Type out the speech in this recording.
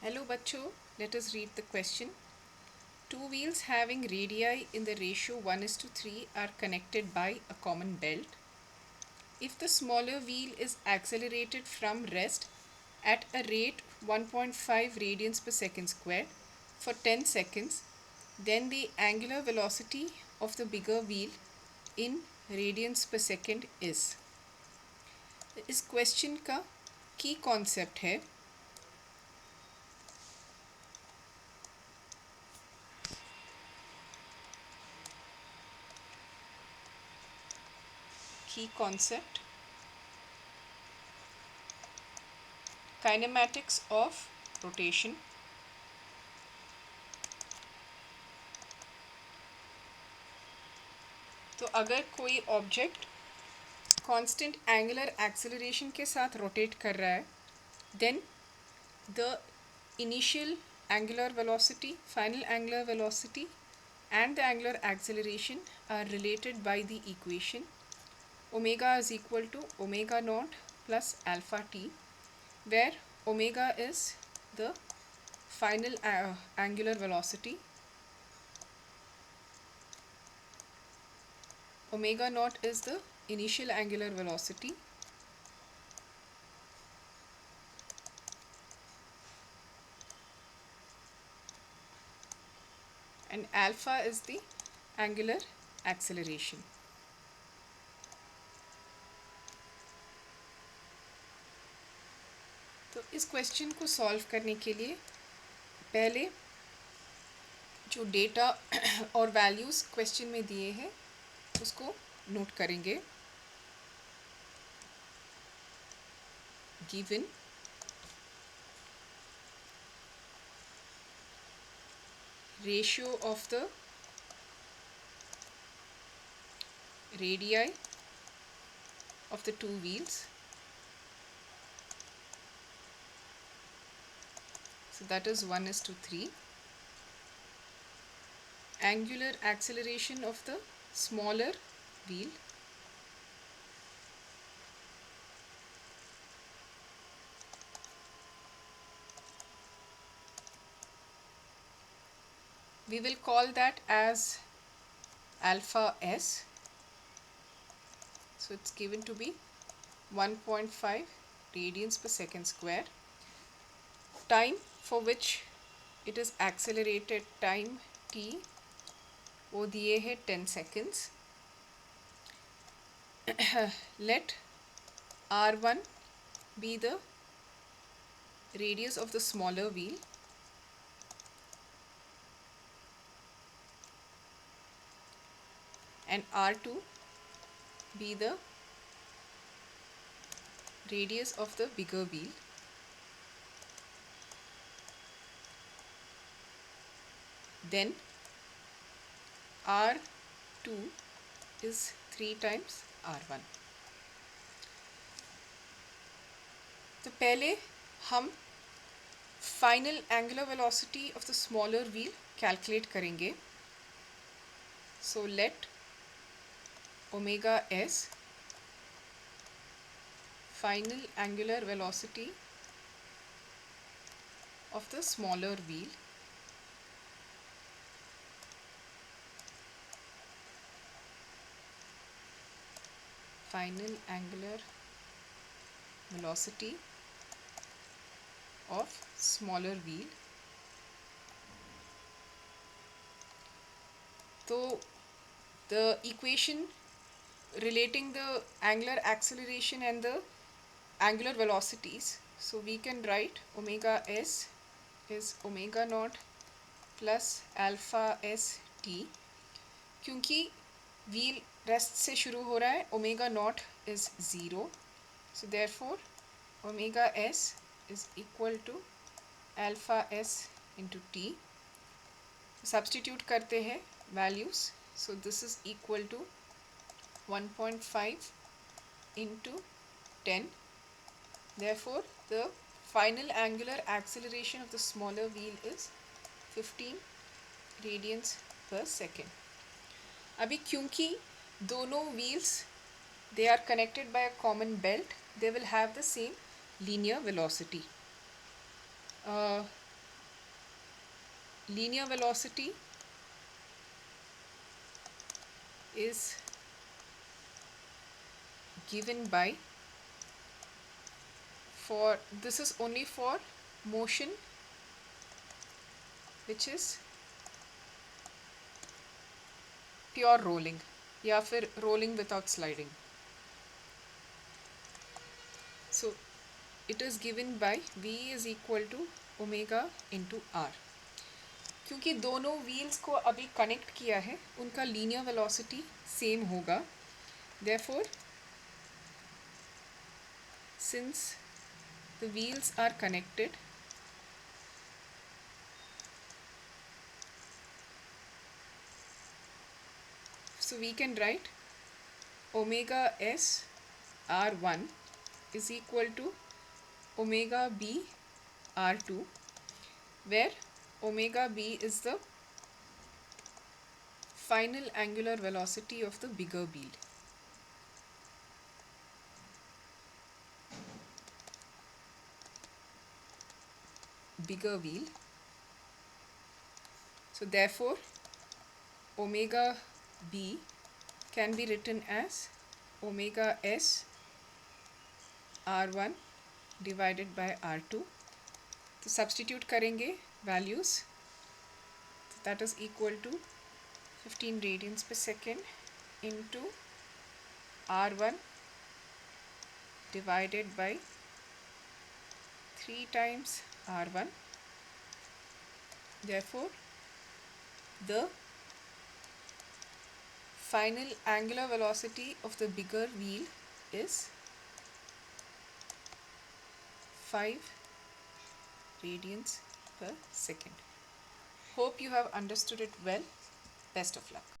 Hello bachcho, let us read the question. Two wheels having radii in the ratio 1 is to 3 are connected by a common belt. If the smaller wheel is accelerated from rest at a rate 1.5 radians per second squared for 10 seconds, then the angular velocity of the bigger wheel in radians per second is. इस question का की concept है की concept kinematics of rotation. तो अगर कोई object constant angular acceleration के साथ रोटेट कर रहा है, then the initial angular velocity, final angular velocity and the angular acceleration are related by the equation omega is equal to omega naught plus alpha t, where omega is the final angular velocity, omega naught is the initial angular velocity, and alpha is the angular acceleration. तो इस question को solve करने के लिए पहले जो data और values question में दिए हैं उसको नोट करेंगे. Given ratio of the radii of the two wheels. So that is 1 is to 3. Angular acceleration of the smaller wheel. We will call that as alpha s. So it's given to be 1.5 radians per second square. Time for which it is accelerated, time t, वो दिए है 10 seconds. Let r1 be the radius of the smaller wheel, and r2 be the radius of the bigger wheel. Then r2 is 3 times r1. तो पहले हम final angular velocity of the smaller wheel calculate करेंगे. So let omega S final angular velocity of the smaller wheel, final angular velocity of smaller wheel. So the equation relating the angular acceleration and the angular velocities, so we can write omega s is omega naught plus alpha s t. क्योंकि wheel rest से शुरू हो रहा है, omega naught is zero, so therefore omega S is equal to alpha S into T. Substitute करते हैं values, so this is equal to 1.5 into 10. Therefore, the final angular acceleration of the smaller wheel is 15 radians per second. अभी क्योंकि दोनों wheels they are connected by a common belt, they will have the same linear velocity. linear velocity is given by, for this is only for motion which is pure rolling या फिर rolling without sliding. So it is given by V is equal to omega into R. क्योंकि दोनों wheels को अभी connect किया है उनका linear velocity same होगा, therefore since the wheels are connected, so we can write omega s r1 is equal to omega b r2, where omega b is the final angular velocity of the bigger wheel. So therefore omega b can be written as omega s r1 divided by r2. तो substitute करेंगे values, so that is equal to 15 radians per second into r1 divided by 3 times r1. Therefore the final angular velocity of the bigger wheel is 5 radians per second. Hope you have understood it well. Best of luck.